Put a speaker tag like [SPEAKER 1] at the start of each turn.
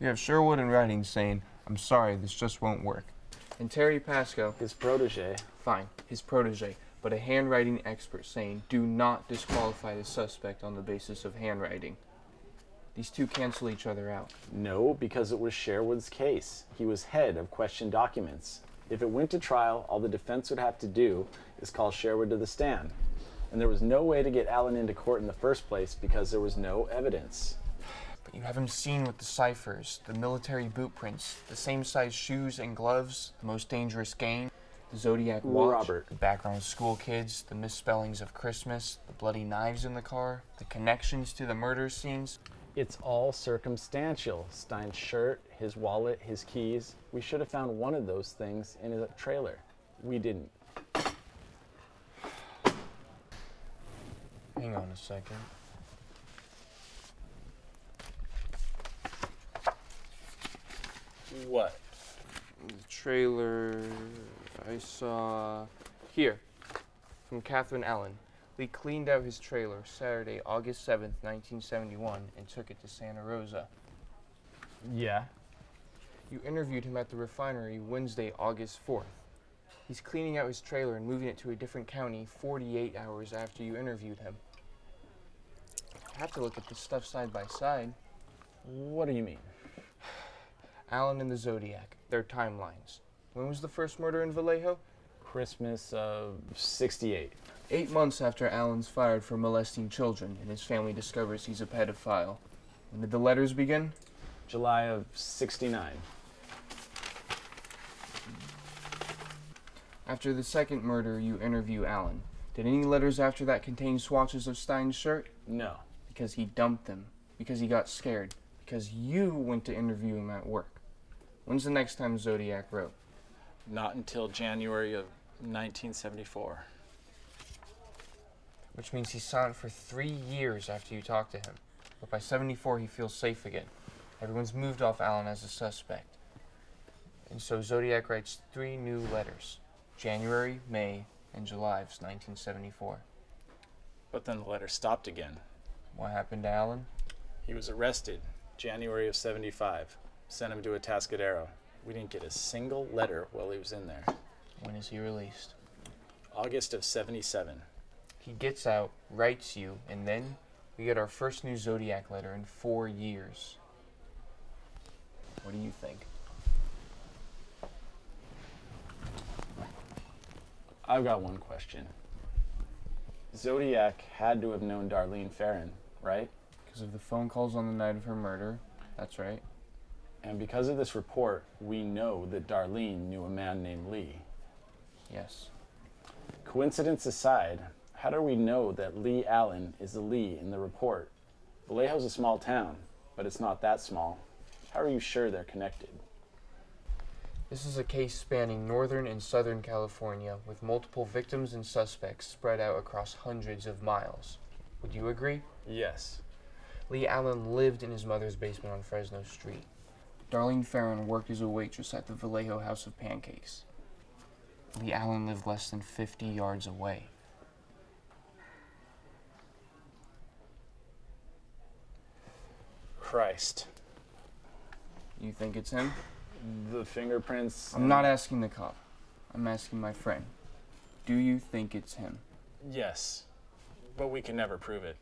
[SPEAKER 1] You have Sherwood in writing saying, "I'm sorry, this just won't work." And Terry Pasco,
[SPEAKER 2] His protege.
[SPEAKER 1] fine, his protege, but a handwriting expert saying, "Do not disqualify the suspect on the basis of handwriting." These two cancel each other out.
[SPEAKER 2] No, because it was Sherwood's case. He was head of question documents. If it went to trial, all the defense would have to do is call Sherwood to the stand. And there was no way to get Allen into court in the first place because there was no evidence.
[SPEAKER 1] But you have him seen with the ciphers, the military boot prints, the same size shoes and gloves, the most dangerous game, the Zodiac watch,
[SPEAKER 2] Robert.
[SPEAKER 1] the background of school kids, the misspellings of Christmas, the bloody knives in the car, the connections to the murder scenes.
[SPEAKER 2] It's all circumstantial. Stein's shirt, his wallet, his keys. We should have found one of those things in his trailer. We didn't.
[SPEAKER 1] Hang on a second.
[SPEAKER 2] What?
[SPEAKER 1] The trailer I saw here from Catherine Allen. Lee cleaned out his trailer Saturday, August 7th, 1971, and took it to Santa Rosa.
[SPEAKER 2] Yeah.
[SPEAKER 1] You interviewed him at the refinery Wednesday, August 4th. He's cleaning out his trailer and moving it to a different county 48 hours after you interviewed him. I have to look at this stuff side by side.
[SPEAKER 2] What do you mean?
[SPEAKER 1] Allen and the Zodiac, their timelines. When was the first murder in Vallejo?
[SPEAKER 2] Christmas of '68.
[SPEAKER 1] 8 months after Allen's fired for molesting children and his family discovers he's a pedophile. When did the letters begin?
[SPEAKER 2] July of '69.
[SPEAKER 1] After the second murder, you interview Allen. Did any letters after that contain swatches of Stein's shirt?
[SPEAKER 2] No.
[SPEAKER 1] Because he dumped them. Because he got scared. Because you went to interview him at work. When's the next time Zodiac wrote?
[SPEAKER 3] Not until January of 1974.
[SPEAKER 1] Which means he's silent for 3 years after you talk to him. But by 74, he feels safe again. Everyone's moved off Allen as a suspect. And so Zodiac writes 3 new letters. January, May, and July of 1974.
[SPEAKER 3] But then the letter stopped again.
[SPEAKER 1] What happened to Allen?
[SPEAKER 3] He was arrested January of '75. Sent him to a Atascadero. We didn't get a single letter while he was in there.
[SPEAKER 1] When is he released?
[SPEAKER 3] August of '77.
[SPEAKER 1] He gets out, writes you, and then we get our first new Zodiac letter in 4 years. What do you think?
[SPEAKER 2] I've got one question. Zodiac had to have known Darlene Ferrin, right?
[SPEAKER 1] Because of the phone calls on the night of her murder. That's right.
[SPEAKER 2] And because of this report, we know that Darlene knew a man named Lee.
[SPEAKER 1] Yes.
[SPEAKER 2] Coincidence aside, how do we know that Lee Allen is the Lee in the report? Vallejo's a small town, but it's not that small. How are you sure they're connected?
[SPEAKER 1] This is a case spanning northern and southern California with multiple victims and suspects spread out across hundreds of miles. Would you agree?
[SPEAKER 2] Yes.
[SPEAKER 1] Lee Allen lived in his mother's basement on Fresno Street. Darlene Ferrin worked as a waitress at the Vallejo House of Pancakes. Lee Allen lived less than 50 yards away.
[SPEAKER 2] Christ.
[SPEAKER 1] You think it's him?
[SPEAKER 2] The fingerprints...
[SPEAKER 1] I'm not asking the cop. I'm asking my friend. Do you think it's him?
[SPEAKER 3] Yes, but we can never prove it.